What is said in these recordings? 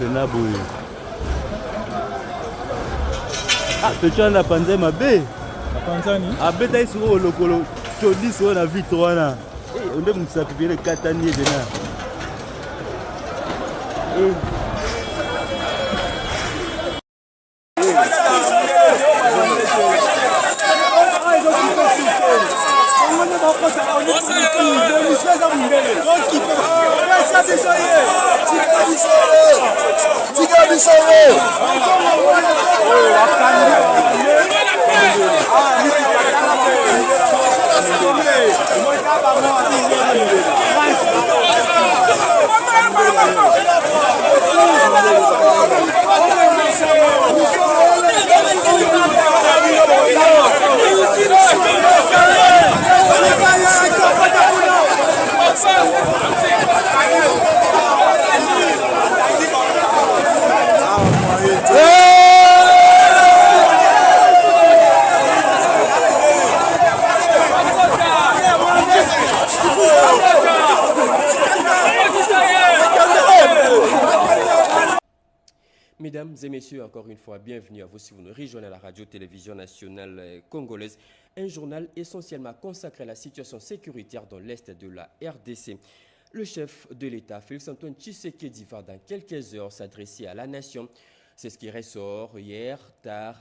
pena boye. Ah, pecha na panza mabe. Na panza ni? Abeta isu o lokolo. Todi so na vitre na. Onde musapi bile katani dena. Mesdames et messieurs, encore une fois, bienvenue à vous si vous nous rejoignez à la radio-télévision nationale congolaise, un journal essentiellement consacré à la situation sécuritaire dans l'est de la RDC. Le chef de l'État, Félix-Antoine Tshisekedi, va dans quelques heures s'adresser à la nation. C'est ce qui ressort hier tard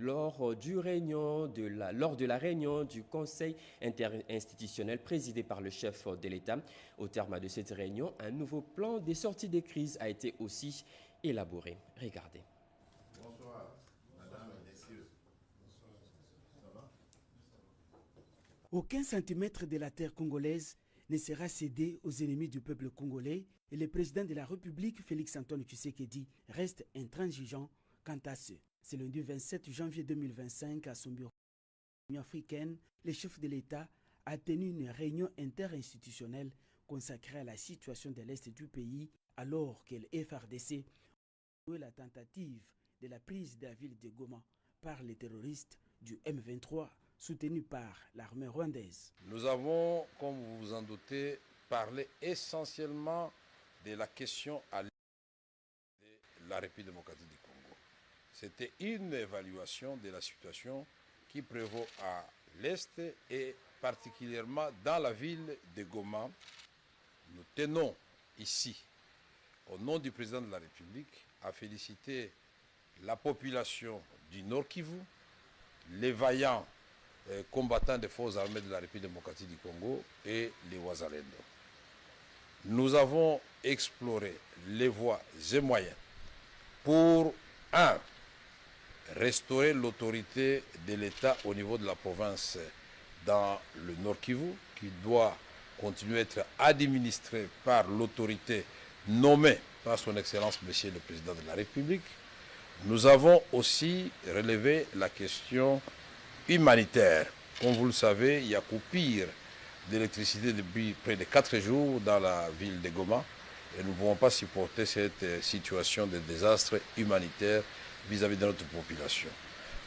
lors de la réunion du Conseil interinstitutionnel présidé par le chef de l'État. Au terme de cette réunion, un nouveau plan de sortie des crises a été aussi élaboré. Regardez. Bonsoir, madame et messieurs. Bonsoir. Aucun centimètre de la terre congolaise ne sera cédé aux ennemis du peuple congolais et le président de la République, Félix-Antoine Tshisekedi, reste intransigeant quant à ce. C'est le lundi 27 janvier 2025 à son bureau africaine, le chef de l'État a tenu une réunion interinstitutionnelle consacrée à la situation de l'Est du pays alors que le FRDC la tentative de la prise de la ville de Goma par les terroristes du M23 soutenus par l'armée rwandaise. Nous avons, comme vous vous en doutez, parlé essentiellement de la question à l'est de la République démocratique du Congo. C'était une évaluation de la situation qui prévaut à l'est et particulièrement dans la ville de Goma. Nous tenons ici, au nom du président de la République, à féliciter la population du Nord Kivu, les vaillants combattants des forces armées de la République démocratique du Congo et les Wazalendo. Nous avons exploré les voies et moyens pour, restaurer l'autorité de l'État au niveau de la province dans le Nord Kivu, qui doit continuer à être administré par l'autorité nommée par son Excellence, Monsieur le Président de la République. Nous avons aussi relevé la question humanitaire. Comme vous le savez, il y a coupure d'électricité depuis près de 4 jours dans la ville de Goma et nous ne pouvons pas supporter cette situation de désastre humanitaire vis-à-vis de notre population.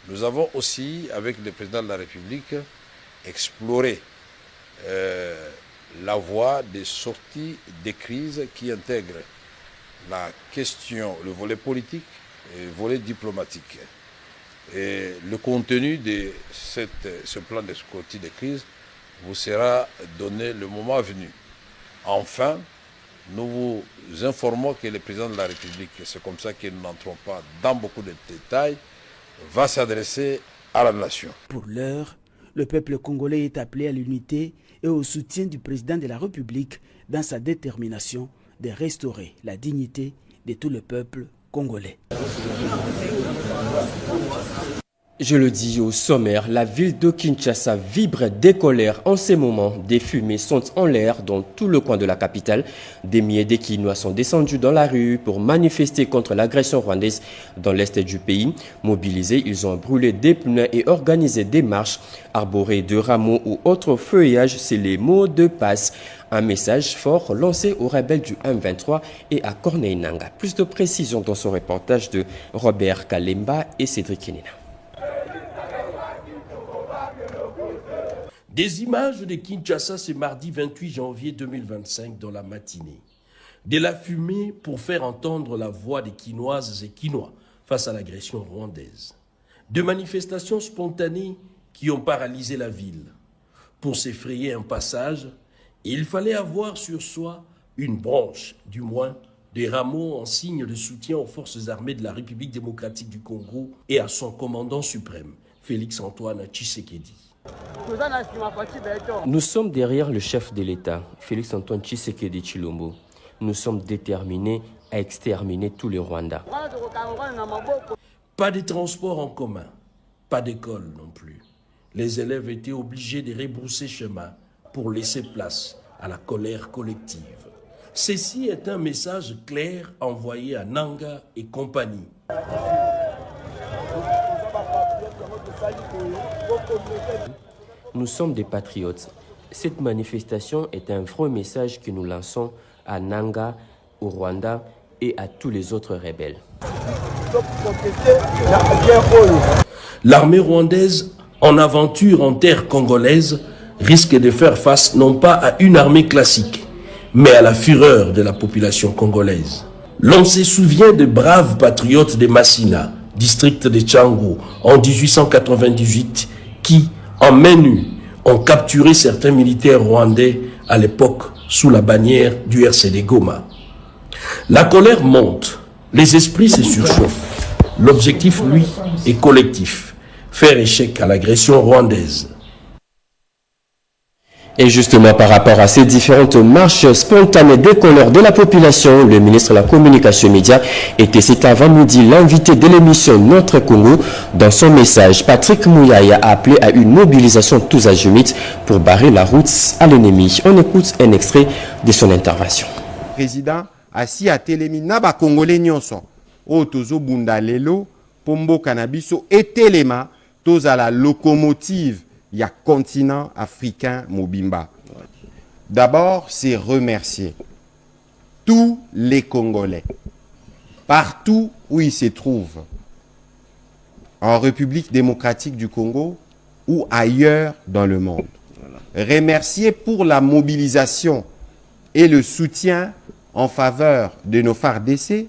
Nous avons aussi, avec le Président de la République, exploré la voie des sorties des crises qui intègrent la question, le volet politique et le volet diplomatique. Et le contenu de ce plan de sortie de crise vous sera donné le moment venu. Enfin, nous vous informons que le président de la République, c'est comme ça que nous n'entrons pas dans beaucoup de détails, va s'adresser à la nation. Pour l'heure, le peuple congolais est appelé à l'unité et au soutien du président de la République dans sa détermination de restaurer la dignité de tout le peuple congolais. Je le dis au sommaire, la ville de Kinshasa vibre des colères en ces moments. Des fumées sont en l'air dans tout le coin de la capitale. Des milliers de Kinois sont descendus dans la rue pour manifester contre l'agression rwandaise dans l'est du pays. Mobilisés, ils ont brûlé des pneus et organisé des marches. Arborés de rameaux ou autres feuillages, c'est les mots de passe. Un message fort lancé aux rebelles du M23 et à Corneille Nangaa. Plus de précisions dans ce reportage de Robert Kalemba et Cédric Kenina. Des images de Kinshasa ce mardi 28 janvier 2025 dans la matinée. de la fumée pour faire entendre la voix des Quinoises et Quinois face à l'agression rwandaise. De manifestations spontanées qui ont paralysé la ville. Pour s'effrayer un passage, il fallait avoir sur soi une branche, du moins des rameaux en signe de soutien aux forces armées de la République démocratique du Congo et à son commandant suprême, Félix-Antoine Tshisekedi. Nous sommes derrière le chef de l'État, Félix-Antoine Tshisekedi Tshilombo. Nous sommes déterminés à exterminer tous les Rwandais. Pas de transport en commun, pas d'école non plus. Les élèves étaient obligés de rebrousser chemin pour laisser place à la colère collective. Ceci est un message clair envoyé à Nanga et compagnie. Nous sommes des patriotes. Cette manifestation est un vrai message que nous lançons à Nanga, au Rwanda et à tous les autres rebelles. L'armée rwandaise, en aventure en terre congolaise, risque de faire face non pas à une armée classique, mais à la fureur de la population congolaise. L'on se souvient de braves patriotes de Massina, district de Tchango, en 1898, qui, en main nue, ont capturé certains militaires rwandais à l'époque sous la bannière du RCD Goma. La colère monte, les esprits se surchauffent. L'objectif, lui, est collectif, faire échec à l'agression rwandaise. Et justement, par rapport à ces différentes marches spontanées des colères de la population, le ministre de la Communication Média était cet avant-midi l'invité de l'émission Notre Congo. Dans son message, Patrick Mouyaya a appelé à une mobilisation tous azimuts pour barrer la route à l'ennemi. On écoute un extrait de son intervention. Président assis à Télémina, ba Congolais nyonso, o tozo bunda lelo, pombo canabiso et Téléma, toza la locomotive. Il y a continent africain Mobimba. D'abord, c'est remercier tous les Congolais, partout où ils se trouvent, en République démocratique du Congo ou ailleurs dans le monde. Remercier pour la mobilisation et le soutien en faveur de nos FARDC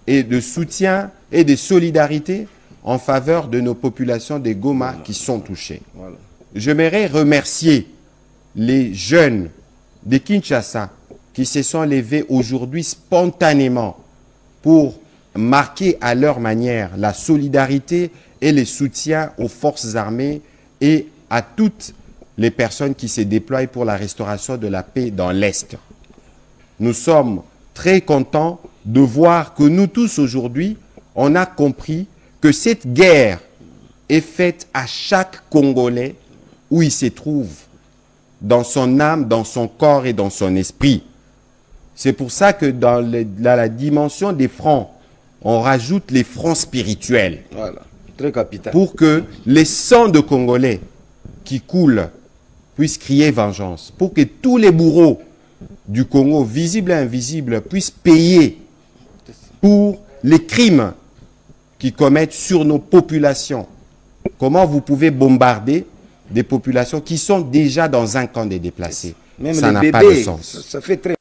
et de soutien et de solidarité en faveur de nos populations des Goma qui sont touchées. J'aimerais remercier les jeunes de Kinshasa qui se sont levés aujourd'hui spontanément pour marquer à leur manière la solidarité et le soutien aux forces armées et à toutes les personnes qui se déploient pour la restauration de la paix dans l'Est. Nous sommes très contents de voir que nous tous aujourd'hui, on a compris que cette guerre est faite à chaque Congolais où il se trouve, dans son âme, dans son corps et dans son esprit. C'est pour ça que dans la dimension des fronts, on rajoute les fronts spirituels. Voilà, très capital. Pour que les sangs de Congolais qui coulent puissent crier vengeance. Pour que tous les bourreaux du Congo, visibles et invisibles, puissent payer pour les crimes qu'ils commettent sur nos populations. Comment vous pouvez bombarder des populations qui sont déjà dans un camp des déplacés? Même ça n'a bébés, pas de sens. Ça fait très...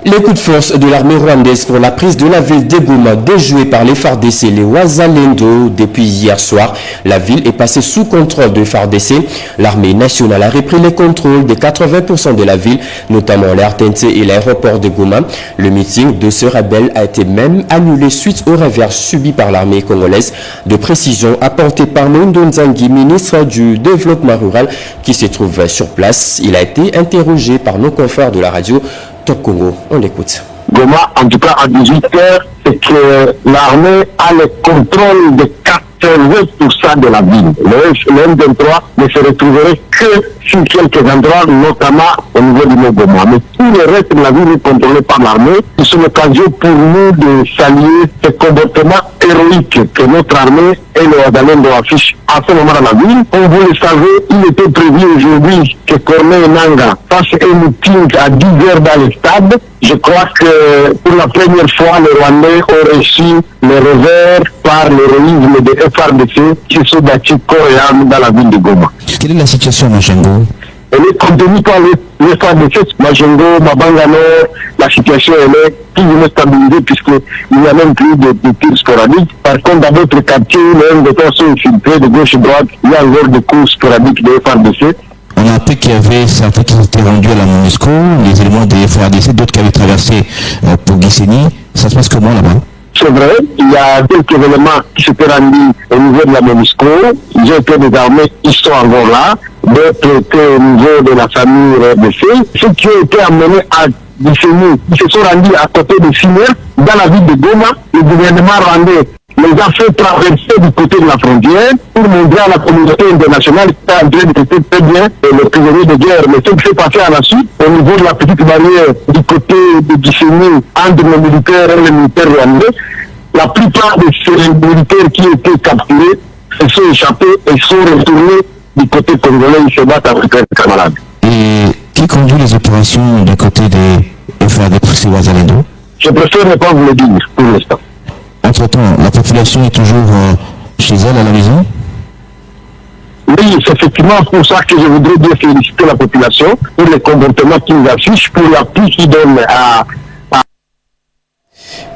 Les coups de force de l'armée rwandaise pour la prise de la ville de Goma, déjouée par les FARDC, les Wazalendo. Depuis hier soir, la ville est passée sous contrôle de FARDC. L'armée nationale a repris les contrôles de 80% de la ville, notamment l'RTNC et l'aéroport de Goma. Le meeting de ce rebelle a été même annulé suite au revers subi par l'armée congolaise. De précision apportée par Mondo Nzangi, ministre du Développement rural, qui se trouve sur place. Il a été interrogé par nos confrères de la radio Top Congo. On l'écoute. Goma, en tout cas à 18h, c'est que l'armée a le contrôle de 80% de la ville. Le M23 ne se retrouverait que sur quelques endroits, notamment au niveau du Goma. Mais tout le reste de la ville est contrôlé par l'armée. C'est une occasion pour nous de saluer ce comportement héroïque que notre armée et le Wazalendo affichent à ce moment dans la ville. Comme vous le savez, il était prévu aujourd'hui que Corneille Nanga fasse un meeting à 10h dans le stade. Je crois que pour la première fois, les Rwandais ont reçu le revers par l'héroïsme de FARDC qui se battu corps et âme dans la ville de Goma. Quelle est la situation à Machango? elle est contenue par le FARDC, Majengo, Mabangano, la situation elle est plus ou moins stabilisée puisqu'il n'y a même plus de tirs sporadiques. Par contre, dans d'autres quartiers, les M23 sont infiltrés de gauche et droite, il y a encore des coups sporadiques de FARDC. On a appris qu'il y avait certains qui étaient rendus à la MONUSCO, les éléments des FARDC, d'autres qui avaient traversé pour Gisenyi. Ça se passe comment là-bas? C'est vrai, il y a quelques éléments qui s'étaient rendus au niveau de la MONUSCO. Ils ont été désarmés, ils sont encore là. D'autres étaient au niveau de la famille RDC. Ceux qui ont été amenés à Gisenyi, ils se sont rendus à côté de Sinière, dans la ville de Goma. Le gouvernement rwandais les a fait traverser du côté de la frontière pour montrer à la communauté internationale qui est en train de traiter très bien les prisonniers de guerre. Mais ce qui s'est passé à la suite, au niveau de la petite barrière du côté de Gisenyi, entre les militaires et les militaires rwandais, la plupart de ces militaires qui étaient capturés se sont échappés et sont retournés du côté congolais, ils se battent avec leurs camarades. Et qui conduit les opérations du côté des FARDC Wazalendo? Je préfère ne pas vous le dire pour l'instant. Entre-temps, la population est toujours chez elle à la maison? Oui, c'est effectivement pour ça que je voudrais bien féliciter la population pour les comportements qu'ils affichent, pour l'appui qu'ils donnent à...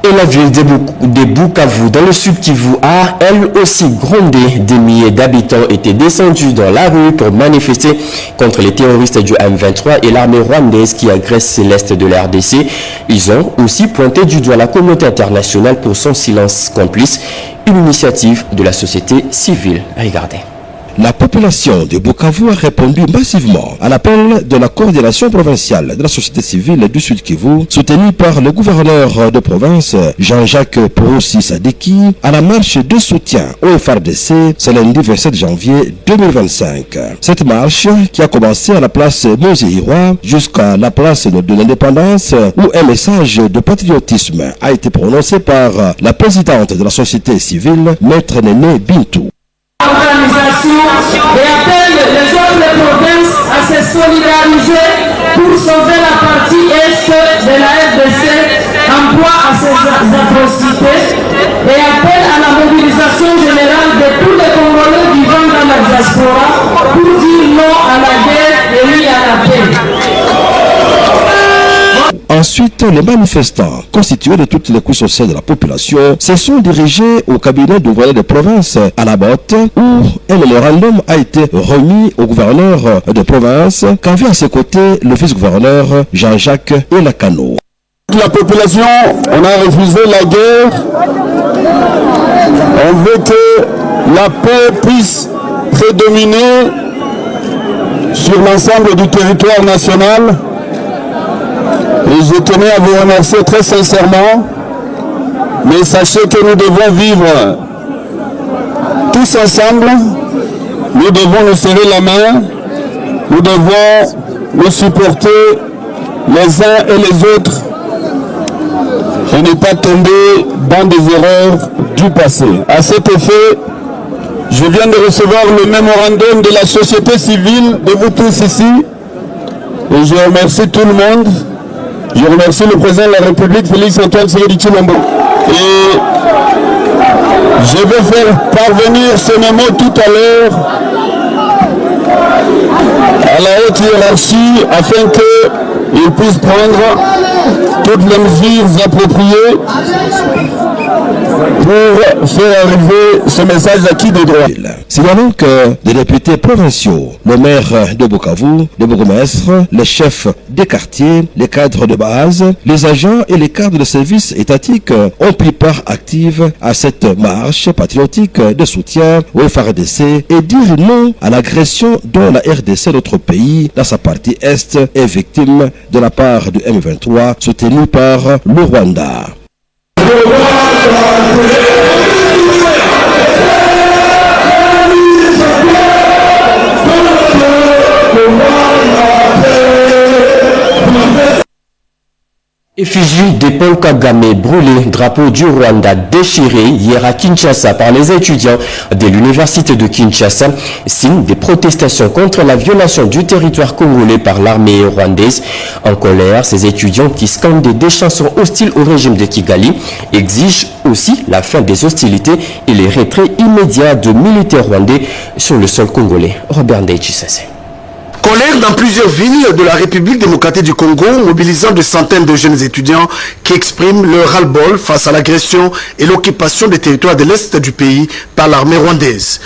Et la ville de Bukavu, dans le sud Kivu, a elle aussi grondé. Des milliers d'habitants étaient descendus dans la rue pour manifester contre les terroristes du M23 et l'armée rwandaise qui agresse l'est de la RDC. Ils ont aussi pointé du doigt la communauté internationale pour son silence complice, une initiative de la société civile. Regardez. La population de Bukavu a répondu massivement à l'appel de la coordination provinciale de la société civile du Sud Kivu, soutenue par le gouverneur de province Jean-Jacques Poussi Sadiki, à la marche de soutien au FARDC ce lundi 27 janvier 2025. Cette marche, qui a commencé à la place Moséirois jusqu'à la place de l'Indépendance, où un message de patriotisme a été prononcé par la présidente de la société civile, Maître Néné Bintou. Organisation et appelle les autres provinces à se solidariser pour sauver la partie est de la RDC en proie à ces atrocités et appelle à la mobilisation générale de tous les Congolais vivant dans la diaspora pour dire non à la guerre et oui à la paix. Ensuite, les manifestants, constitués de toutes les couches sociales de la population, se sont dirigés au cabinet du gouverneur de province à la Botte, où un mémorandum a été remis au gouverneur de province, qu'avait à ses côtés le vice-gouverneur Jean-Jacques Elakano. La population, on a refusé la guerre. On veut que la paix puisse prédominer sur l'ensemble du territoire national. Et je tenais à vous remercier très sincèrement, mais sachez que nous devons vivre tous ensemble, nous devons nous serrer la main, nous devons nous supporter les uns et les autres et ne pas tomber dans des erreurs du passé. À cet effet, je viens de recevoir le mémorandum de la société civile de vous tous ici et je remercie tout le monde. Je remercie le président de la République, Félix Antoine Tshisekedi Tshilombo. Et je vais faire parvenir ce mémo tout à l'heure à la haute hiérarchie afin qu'ils puissent prendre toutes les mesures appropriées pour faire arriver ce message acquis des droits. Signalons que des députés provinciaux, le maire de Bukavu, le bourgmestre, les chefs des quartiers, les cadres de base, les agents et les cadres de services étatiques ont pris part active à cette marche patriotique de soutien au FARDC et dire non à l'agression dont la RDC, notre pays, dans sa partie est, est victime de la part du M23 soutenu par le Rwanda. Effigie de Paul Kagame brûlée, drapeau du Rwanda déchiré hier à Kinshasa par les étudiants de l'université de Kinshasa, signe des protestations contre la violation du territoire congolais par l'armée rwandaise. En colère, ces étudiants qui scandent des chansons hostiles au régime de Kigali exigent aussi la fin des hostilités et les retraits immédiats de militaires rwandais sur le sol congolais. Robert Ndeichissase. Colère dans plusieurs villes de la République démocratique du Congo, mobilisant de centaines de jeunes étudiants qui expriment leur ras-le-bol face à l'agression et l'occupation des territoires de l'Est du pays par l'armée rwandaise.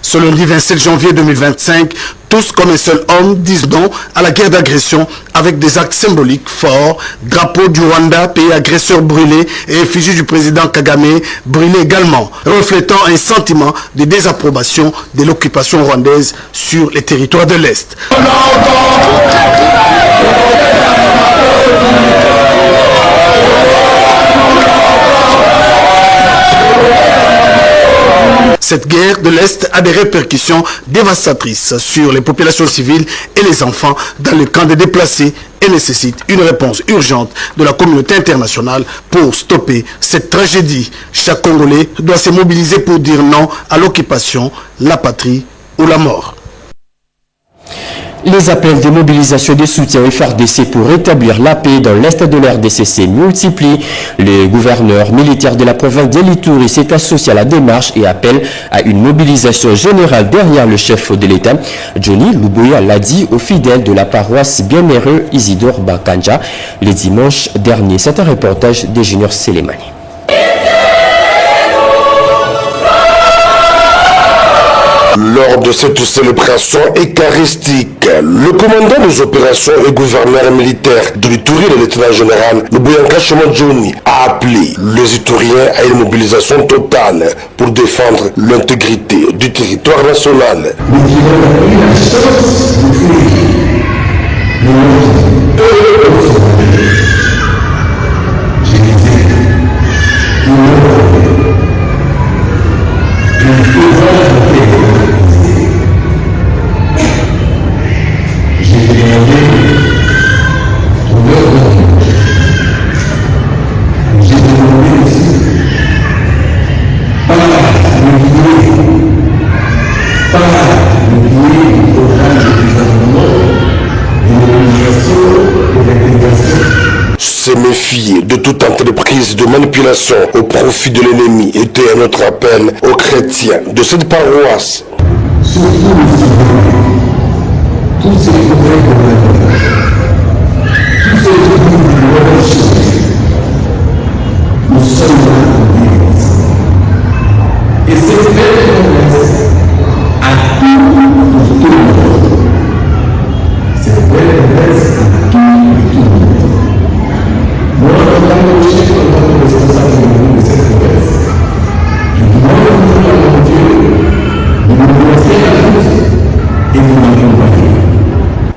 Ce lundi 27 janvier 2025, tous comme un seul homme disent non à la guerre d'agression avec des actes symboliques forts, drapeau du Rwanda, pays agresseur brûlé et effigie du président Kagame brûlé également, reflétant un sentiment de désapprobation de l'occupation rwandaise sur les territoires de l'Est. Cette guerre de l'Est a des répercussions dévastatrices sur les populations civiles et les enfants dans les camps de déplacés et nécessite une réponse urgente de la communauté internationale pour stopper cette tragédie. Chaque Congolais doit se mobiliser pour dire non à l'occupation, la patrie ou la mort. Les appels de mobilisation de soutien au FARDC pour rétablir la paix dans l'est de l'RDC se multiplient. Le gouverneur militaire de la province de l'Ituri s'est associé à la démarche et appelle à une mobilisation générale derrière le chef de l'État. Johnny Luboya l'a dit aux fidèles de la paroisse Bienheureux Isidore Bakanja le dimanche dernier. C'est un reportage de Junior Selemani. Lors de cette célébration eucharistique, le commandant des opérations et gouverneur militaire de l'Ituri, le lieutenant général Luboyanka Johnny, a appelé les Ituriens à une mobilisation totale pour défendre l'intégrité du territoire national. Se méfier de toute entreprise de manipulation au profit de l'ennemi était un autre appel aux chrétiens de cette paroisse.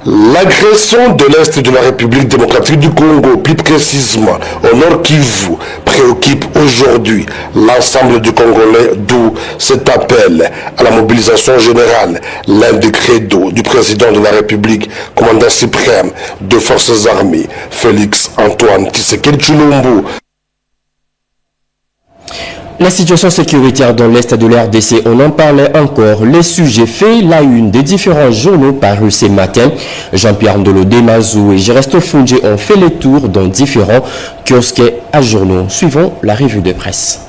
L'agression de l'Est de la République démocratique du Congo, plus précisément au Nord Kivu, préoccupe aujourd'hui l'ensemble du Congolais, d'où cet appel à la mobilisation générale, l'un des credos du président de la République, commandant suprême des forces armées, Félix Antoine Tshisekedi Tshilombo. La situation sécuritaire dans l'Est de l'RDC, on en parlait encore. Les sujets faits la une des différents journaux parus ce matin. Jean-Pierre Ndolo Demazou et Geresto Fungé ont fait les tours dans différents kiosques à journaux. Suivons la revue de presse.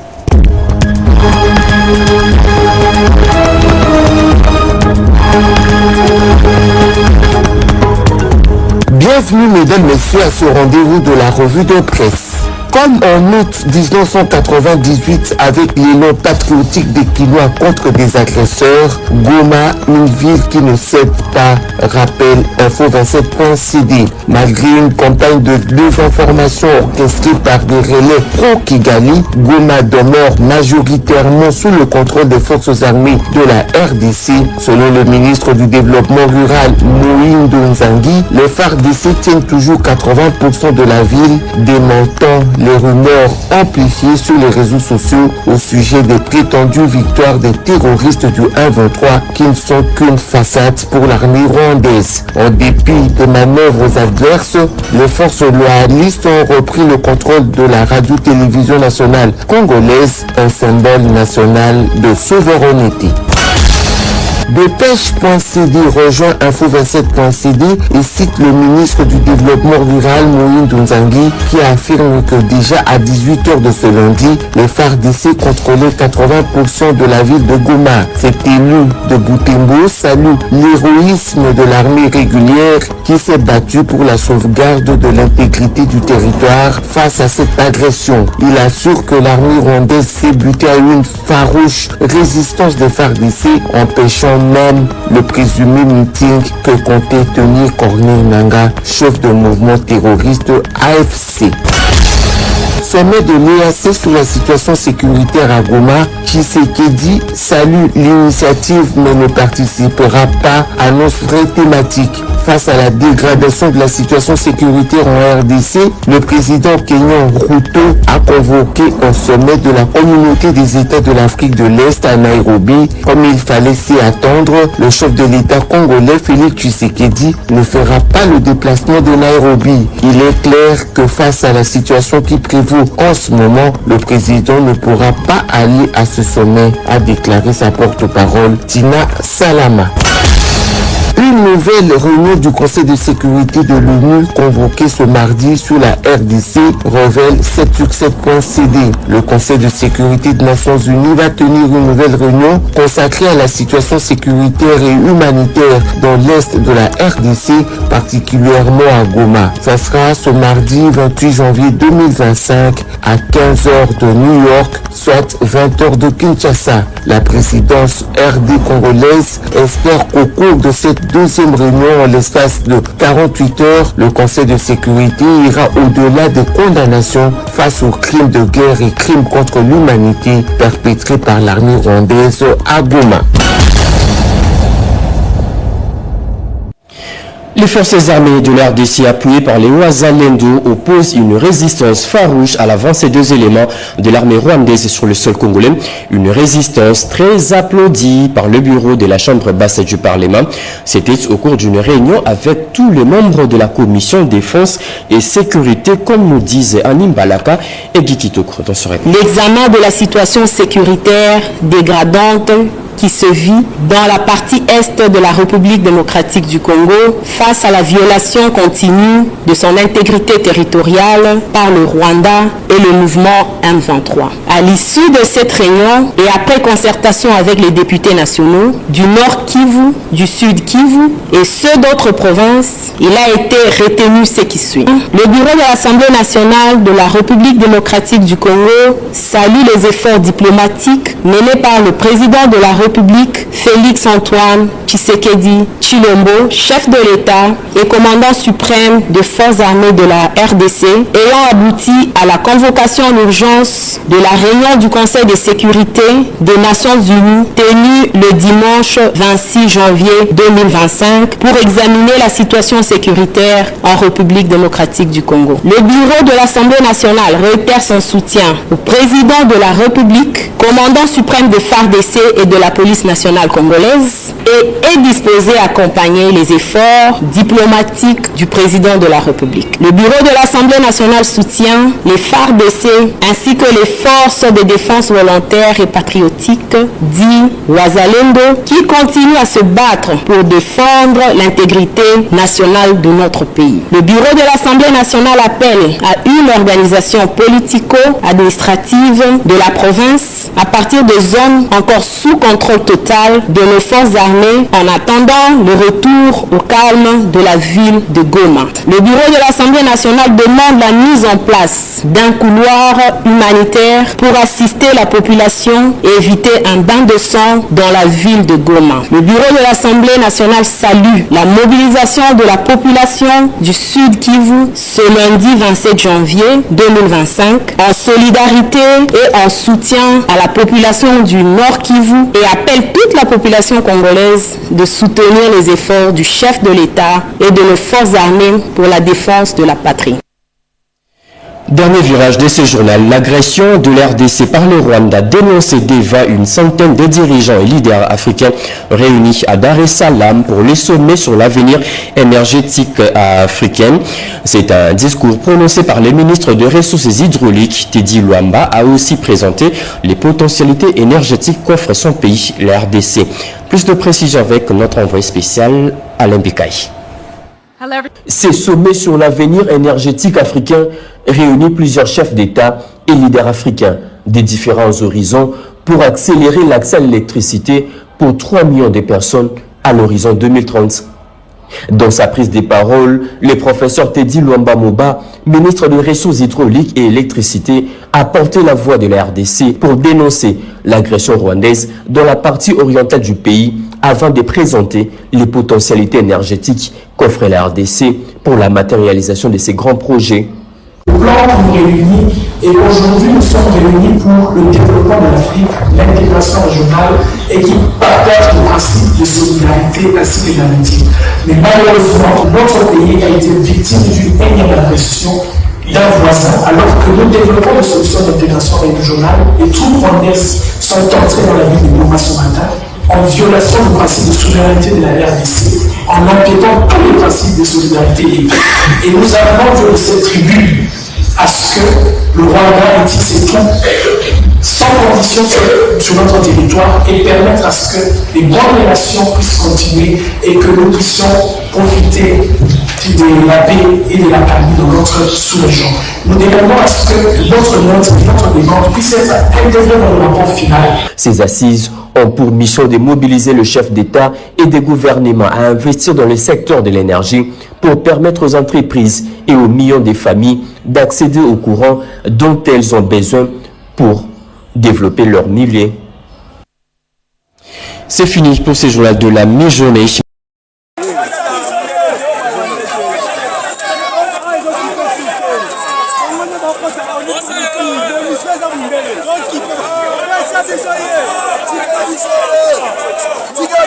Bienvenue mesdames, messieurs à ce rendez-vous de la revue de presse. Comme en août 1998 avec l'élan patriotique des Quinois contre des agresseurs, Goma, une ville qui ne cède pas, rappelle Info27.cd. Malgré une campagne de désinformation orchestrée par des relais pro-Kigali, Goma demeure majoritairement sous le contrôle des forces armées de la RDC. Selon le ministre du Développement rural, Moïndo Nzangi, les FARDC tiennent toujours 80% de la ville, démontant les rumeurs amplifiées sur les réseaux sociaux au sujet des prétendues victoires des terroristes du 1-23 qui ne sont qu'une façade pour l'armée rwandaise. En dépit des manœuvres adverses, les forces loyalistes ont repris le contrôle de la radio-télévision nationale congolaise, un symbole national de souveraineté. Dépêche.cd rejoint Info27.cd et cite le ministre du Développement rural Moïse Nzangi qui affirme que déjà à 18h de ce lundi, les FARDC contrôlaient 80% de la ville de Goma. Cet élu de Butembo salue l'héroïsme de l'armée régulière qui s'est battue pour la sauvegarde de l'intégrité du territoire face à cette agression. Il assure que l'armée rwandaise s'est butée à une farouche résistance des FARDC, empêchant même le présumé meeting que comptait tenir Corneille Nangaa, chef de mouvement terroriste AFC. Sommet de l'EAC sur la situation sécuritaire à Goma, Tshisekedi salue l'initiative mais ne participera pas, annonce vraie thématique. Face à la dégradation de la situation sécuritaire en RDC, le président kenyan Ruto a convoqué un sommet de la communauté des États de l'Afrique de l'Est à Nairobi. Comme il fallait s'y attendre, le chef de l'État congolais Félix Tshisekedi ne fera pas le déplacement de Nairobi. Il est clair que face à la situation qui prévaut en ce moment, le président ne pourra pas aller à ce sommet, a déclaré sa porte-parole Tina Salama. Une nouvelle réunion du Conseil de sécurité de l'ONU convoquée ce mardi sur la RDC révèle 7sur7.cd. Le Conseil de sécurité des Nations Unies va tenir une nouvelle réunion consacrée à la situation sécuritaire et humanitaire dans l'est de la RDC, particulièrement à Goma. Ça sera ce mardi 28 janvier 2025 à 15h de New York, soit 20h de Kinshasa. La présidence RD congolaise espère qu'au cours de cette deuxième réunion en l'espace de 48 heures, le Conseil de sécurité ira au-delà des condamnations face aux crimes de guerre et crimes contre l'humanité perpétrés par l'armée rwandaise à Goma. Les forces armées de l'RDC appuyées par les Wazalendo opposent une résistance farouche à l'avancée des éléments de l'armée rwandaise sur le sol congolais. Une résistance très applaudie par le bureau de la Chambre basse du Parlement. C'était au cours d'une réunion avec tous les membres de la commission défense et sécurité, comme nous disent Anim Balaka et Guy Kitoko dans ce réponse. L'examen de la situation sécuritaire dégradante qui se vit dans la partie est de la République démocratique du Congo face à la violation continue de son intégrité territoriale par le Rwanda et le mouvement M23. À l'issue de cette réunion et après concertation avec les députés nationaux du Nord Kivu, du Sud Kivu et ceux d'autres provinces, il a été retenu ce qui suit. Le bureau de l'Assemblée nationale de la République démocratique du Congo salue les efforts diplomatiques menés par le président de la République, Félix Antoine Tshisekedi Tshilombo, chef de l'État et commandant suprême des forces armées de la RDC, ayant abouti à la convocation en urgence de la réunion du Conseil de sécurité des Nations Unies tenue le dimanche 26 janvier 2025 pour examiner la situation sécuritaire en République démocratique du Congo. Le bureau de l'Assemblée nationale réitère son soutien au président de la République, commandant suprême des FARDC et de la police nationale congolaise et est disposé à accompagner les efforts diplomatiques du président de la République. Le bureau de l'Assemblée nationale soutient les FARDC ainsi que les forces de défense volontaires et patriotiques, dit Wazalendo, qui continuent à se battre pour défendre l'intégrité nationale de notre pays. Le bureau de l'Assemblée nationale appelle à une organisation politico-administrative de la province à partir des zones encore sous contrôle total de nos forces armées en attendant le retour au calme de la ville de Goma. Le bureau de l'Assemblée nationale demande la mise en place d'un couloir humanitaire pour assister la population et éviter un bain de sang dans la ville de Goma. Le bureau de l'Assemblée nationale salue la mobilisation de la population du Sud Kivu ce lundi 27 janvier 2025 en solidarité et en soutien à la population du Nord Kivu et appelle toute la population congolaise de soutenir les efforts du chef de l'État et de nos forces armées pour la défense de la patrie. Dernier virage de ce journal, l'agression de l'RDC par le Rwanda dénoncée devant une centaine de dirigeants et leaders africains réunis à Dar es Salaam pour le sommet sur l'avenir énergétique africain. C'est un discours prononcé par le ministre des Ressources hydrauliques, Teddy Luamba, a aussi présenté les potentialités énergétiques qu'offre son pays, la RDC. Plus de précisions avec notre envoyé spécial, Alain Bekaï. Ces sommets sur l'avenir énergétique africain réunit plusieurs chefs d'État et leaders africains des différents horizons pour accélérer l'accès à l'électricité pour 3 millions de personnes à l'horizon 2030. Dans sa prise de parole, le professeur Teddy Luamba Moba, ministre des Ressources hydrauliques et électricité, a porté la voix de la RDC pour dénoncer l'agression rwandaise dans la partie orientale du pays avant de présenter les potentialités énergétiques qu'offre la RDC pour la matérialisation de ces grands projets. Le plan qui nous réunit, et aujourd'hui nous sommes réunis pour le développement de l'Afrique, l'intégration régionale et qui partage le principe de solidarité ainsi que d'amitié. Mais malheureusement, notre pays a été victime d'une énième agression d'un voisin, alors que nous développons des solutions d'intégration régionale et tous les Rwandais sont entrés dans la ville de Goma ce matin en violation du principe de souveraineté de la RDC, en empiétant tous les principes de solidarité. Et nous avons de cette tribune à ce que le Rwanda ait ses troupes sans condition sur notre territoire et permettre à ce que les bonnes relations puissent continuer et que nous puissions profiter de la paix et de la calme dans notre sous-région. Nous demandons à ce que notre demande puisse être intégrée dans le rapport final. Ces assises ont pour mission de mobiliser le chef d'État et des gouvernements à investir dans le secteur de l'énergie pour permettre aux entreprises et aux millions de familles d'accéder au courant dont elles ont besoin pour développer leur milieu. C'est fini pour ces journaux de la mi-journée. Tika